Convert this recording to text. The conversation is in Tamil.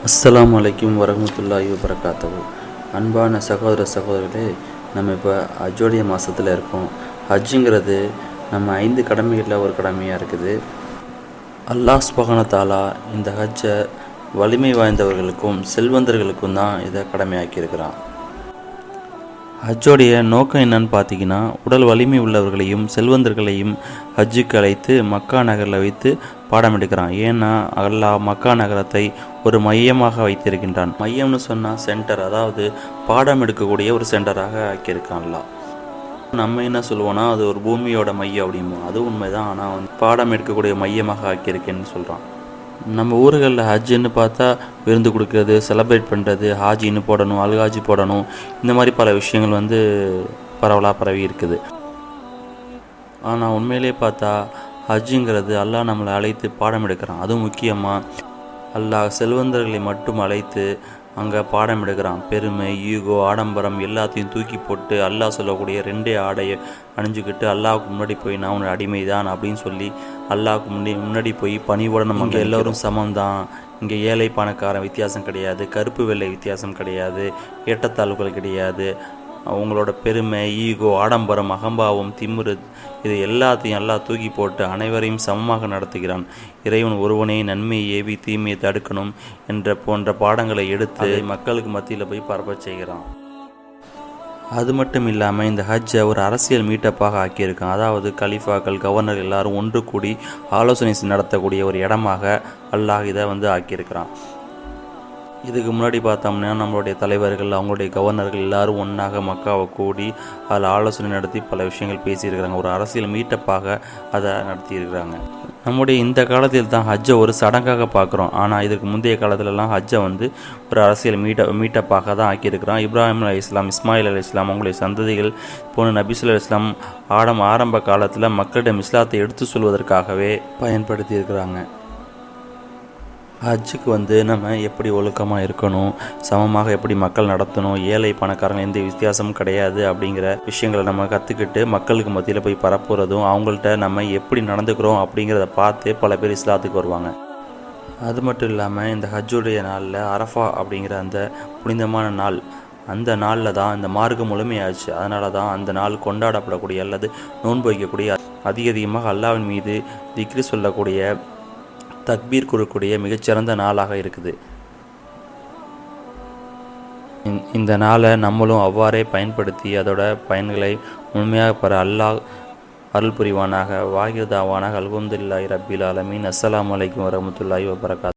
அஸ்ஸலாமு அலைக்கும் வரஹ்மத்துல்லாஹி வபரகாத்துஹு. அன்பான சகோதர சகோதரிகளே, நம்ம இப்போ ஹஜ்ஜோடைய மாதத்தில் இருக்கோம். ஹஜ்ஜுங்கிறது நம்ம 5 கடமைகளில் ஒரு கடமையாக இருக்குது. அல்லாஹ் சுப்ஹானஹு வ தஆலா இந்த ஹஜ்ஜை வலிமை வாய்ந்தவர்களுக்கும் செல்வந்தர்களுக்கும் தான் இதை கடமையாக்கியிருக்கிறான். ஹஜ்ஜோடைய நோக்கம் என்னன்னு பார்த்தீங்கன்னா, உடல் வலிமை உள்ளவர்களையும் செல்வந்தர்களையும் ஹஜ்ஜுக்கு அழைத்து மக்கா நகரில் வைத்து பாடம் எடுக்கிறான். ஏன்னா அல்லாஹ் மக்கா நகரத்தை ஒரு மையமாக வைத்திருக்கின்றான். மையம்னு சொன்னால் சென்டர், அதாவது பாடம் எடுக்கக்கூடிய ஒரு சென்டராக ஆக்கியிருக்கான் அல்லாஹ். நம்ம என்ன சொல்லுவோன்னா அது ஒரு பூமியோட மையம் அப்படிம்போம். அது உண்மைதான். ஆனால் பாடம் எடுக்கக்கூடிய மையமாக ஆக்கியிருக்கேன்னு சொல்கிறான். நம்ம ஊர்களில் ஹஜ்ஜுன்னு பார்த்தா விருந்து கொடுக்கறது, செலிப்ரேட் பண்ணுறது, ஹாஜின்னு போடணும், அல்ஹாஜி போடணும், இந்த மாதிரி பல விஷயங்கள் பரவலாக பரவி இருக்குது. ஆனால் உண்மையிலே பார்த்தா ஹஜ்ஜுங்கிறது அல்லாஹ் நம்மளை அழைத்து பாடம் எடுக்கிறான். அதுவும் முக்கியமாக அல்லாஹ் செல்வந்தர்களை மட்டும் அழைத்து அங்கே பாடம் எடுக்கிறான். பெருமை, ஈகோ, ஆடம்பரம் எல்லாத்தையும் தூக்கி போட்டு அல்லாஹ் சொல்லக்கூடிய 2 ஆடையை அணிஞ்சுக்கிட்டு அல்லாஹுக்கு முன்னாடி போய் நான் உன்னோட அடிமை தான் அப்படின்னு சொல்லி அல்லாஹுக்கு முன்னாடி போய் பணிவோட நம்ம இங்கே எல்லோரும் சமம்தான், இங்கே ஏழை பணக்காரன் வித்தியாசம் கிடையாது, கருப்பு வெள்ளை வித்தியாசம் கிடையாது, ஏற்றத்தாழ்வுகள் கிடையாது, அவங்களோட பெருமை, ஈகோ, ஆடம்பரம், அகம்பாவம், திமிரு இது எல்லாத்தையும் எல்லாம் தூக்கி போட்டு அனைவரையும் சமமாக நடத்துகிறான். இறைவன் ஒருவனே நன்மையை ஏவி தீமையை தடுக்கணும் போன்ற பாடங்களை எடுத்து மக்களுக்கு மத்தியில் போய் பரப்ப செய்கிறான். அது மட்டும் இல்லாமல் இந்த ஹஜ்ஜை ஒரு அரசியல் மீட்டப்பாக ஆக்கியிருக்கான். அதாவது கலீஃபாக்கள், கவர்னர் எல்லாரும் ஒன்று கூடி ஆலோசனை நடத்தக்கூடிய ஒரு இடமாக அல்லாஹ் இதை ஆக்கியிருக்கிறான். இதுக்கு முன்னாடி பார்த்தோம்னா நம்மளுடைய தலைவர்கள், அவங்களுடைய கவர்னர்கள் எல்லாரும் ஒன்றாக மக்காவை கூடி அதில் ஆலோசனை நடத்தி பல விஷயங்கள் பேசியிருக்கிறாங்க. ஒரு அரசியல் மீட்டப்பாக அதை நடத்தியிருக்கிறாங்க. நம்முடைய இந்த காலத்தில் தான் ஹஜ்ஜை ஒரு சடங்காக பார்க்குறோம். ஆனால் இதுக்கு முந்தைய காலத்திலலாம் ஹஜ்ஜை ஒரு அரசியல் மீட்டப்பாக தான் ஆக்கியிருக்கிறான். இப்ராஹிம் அலைஹிஸ்ஸலாம், இஸ்மாயில் அலைஹிஸ்ஸலாம், அவங்களுடைய சந்ததிகள் போன நபி ஸல்லல்லாஹு அலைஹி வஸல்லம் ஆரம்ப காலத்தில் மக்களிடம் இஸ்லாத்தை எடுத்து சொல்வதற்காகவே பயன்படுத்தியிருக்கிறாங்க. ஹஜ்ஜுக்கு நம்ம எப்படி ஒழுக்கமாக இருக்கணும், சமமாக எப்படி மக்கள் நடத்தணும், ஏழை பணக்காரங்க எந்த வித்தியாசமும் கிடையாது அப்படிங்கிற விஷயங்களை நம்ம கற்றுக்கிட்டு மக்களுக்கு மத்தியில் போய் பரப்புறதும், அவங்கள்ட்ட நம்ம எப்படி நடந்துக்கிறோம் அப்படிங்கிறத பார்த்து பல பேர் இஸ்லாத்துக்கு வருவாங்க. அது மட்டும் இல்லாமல் இந்த ஹஜ்ஜுடைய நாளில் அரஃபா அப்படிங்கிற அந்த புனிதமான நாள், அந்த நாளில் தான் இந்த மார்க்கம் முழுமையாச்சு. அதனால தான் அந்த நாள் கொண்டாடப்படக்கூடிய அல்லது நோன்பு வைக்கக்கூடிய, அதிகமாக அல்லாஹ்வின் மீது திக்ரு சொல்லக்கூடிய, தக்பீர் கூறக்கூடிய மிகச்சிறந்த நாளாக இருக்குது. இந்த நாளை நம்மளும் அவ்வாறே பயன்படுத்தி அதோட பயன்களை உண்மையாக பெற அல்லாஹ் அருள் புரிவானாக. வாகிர் தாவானாக. அல்ஹம்துலில்லாஹி ரப்பில் ஆலமீன். அஸ்ஸலாமு அலைக்கும் வரஹ்மத்துல்லாஹி வபரகாத்துஹு.